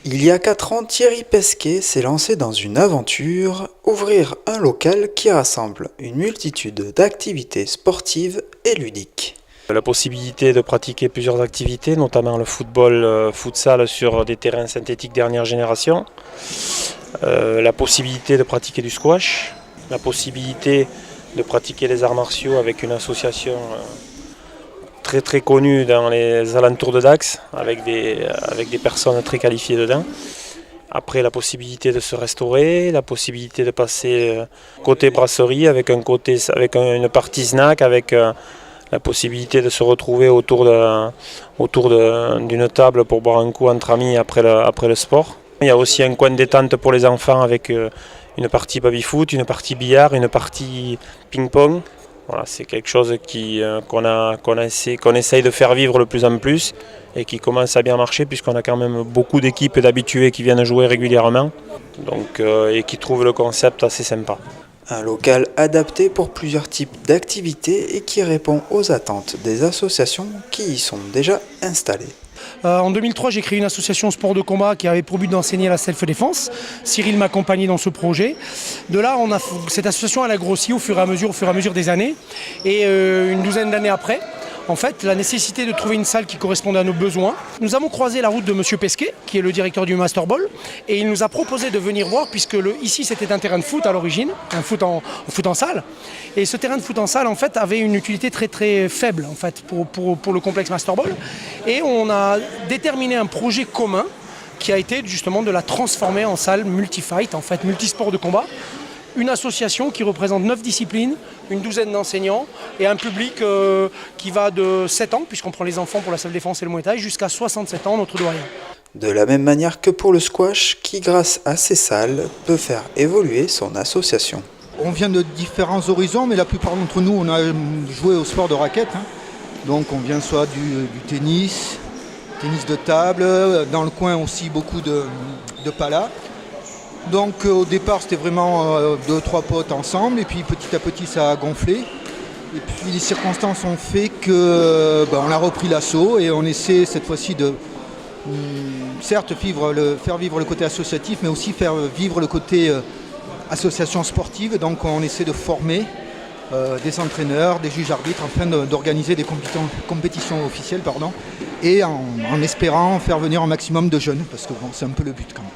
Il y a 4 ans, Thierry Pesquet s'est lancé dans une aventure, ouvrir un local qui rassemble une multitude d'activités sportives et ludiques. La possibilité de pratiquer plusieurs activités, notamment le football, futsal sur des terrains synthétiques dernière génération, la possibilité de pratiquer du squash, la possibilité de pratiquer les arts martiaux avec une association très très connue dans les alentours de Dax, avec des personnes très qualifiées dedans. Après, la possibilité de se restaurer, la possibilité de passer côté brasserie avec une partie snack, avec la possibilité de se retrouver autour d'une table pour boire un coup entre amis après le sport. Il y a aussi un coin de détente pour les enfants avec une partie baby-foot, une partie billard, une partie ping-pong. Voilà, c'est quelque chose qu'on essaye de faire vivre de plus en plus et qui commence à bien marcher puisqu'on a quand même beaucoup d'équipes et d'habitués qui viennent jouer régulièrement et qui trouvent le concept assez sympa. Un local adapté pour plusieurs types d'activités et qui répond aux attentes des associations qui y sont déjà installées. En 2003, j'ai créé une association sport de combat qui avait pour but d'enseigner la self-défense. Cyril m'accompagnait dans ce projet. De là, cette association elle a grossi au fur et à mesure des années. Et une douzaine d'années après, en fait, la nécessité de trouver une salle qui correspondait à nos besoins. Nous avons croisé la route de M. Pesquet, qui est le directeur du Master Ball, et il nous a proposé de venir voir, puisque ici c'était un terrain de foot à l'origine, un foot en salle. Et ce terrain de foot en salle, en fait, avait une utilité très très faible en fait, pour le complexe Master Ball. Et on a déterminé un projet commun qui a été justement de la transformer en salle multi-fight, en fait, multisport de combat. Une association qui représente 9 disciplines, une douzaine d'enseignants et un public qui va de 7 ans, puisqu'on prend les enfants pour la self-défense et le Muay Thai, jusqu'à 67 ans, notre doyen. De la même manière que pour le squash, qui grâce à ces salles peut faire évoluer son association. On vient de différents horizons, mais la plupart d'entre nous, on a joué au sport de raquette. Donc on vient soit du tennis de table, dans le coin aussi beaucoup de palas. Donc au départ c'était vraiment 2-3 potes ensemble et puis petit à petit ça a gonflé. Et puis les circonstances ont fait on a repris l'assaut et on essaie cette fois-ci de certes faire vivre le côté associatif mais aussi faire vivre le côté association sportive. Donc on essaie de former des entraîneurs, des juges arbitres afin d'organiser des compétitions officielles et en espérant faire venir un maximum de jeunes parce que c'est un peu le but quand même.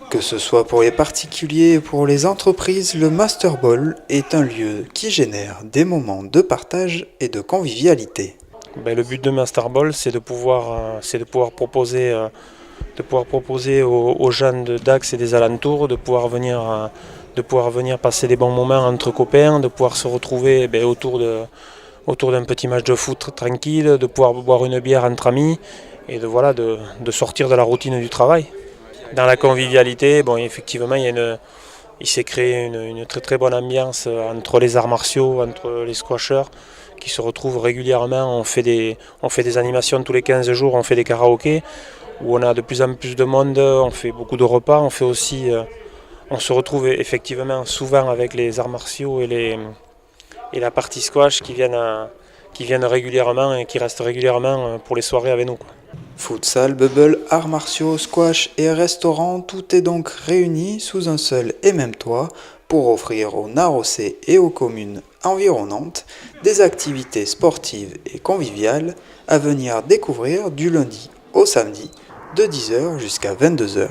Que ce soit pour les particuliers ou pour les entreprises, le Master Ball est un lieu qui génère des moments de partage et de convivialité. Le but de Master Ball, c'est de pouvoir proposer aux jeunes de Dax et des alentours de pouvoir venir passer des bons moments entre copains, de pouvoir se retrouver autour d'un petit match de foot tranquille, de pouvoir boire une bière entre amis et de sortir de la routine du travail. Dans la convivialité, effectivement, il s'est créé une très très bonne ambiance entre les arts martiaux, entre les squashers qui se retrouvent régulièrement. On fait des animations tous les 15 jours, on fait des karaokés où on a de plus en plus de monde, on fait beaucoup de repas, on se retrouve effectivement souvent avec les arts martiaux et la partie squash qui viennent régulièrement et qui restent régulièrement pour les soirées avec nous. Futsal, bubble, arts martiaux, squash et restaurant, tout est donc réuni sous un seul et même toit pour offrir aux Narocais et aux communes environnantes des activités sportives et conviviales à venir découvrir du lundi au samedi de 10h jusqu'à 22h.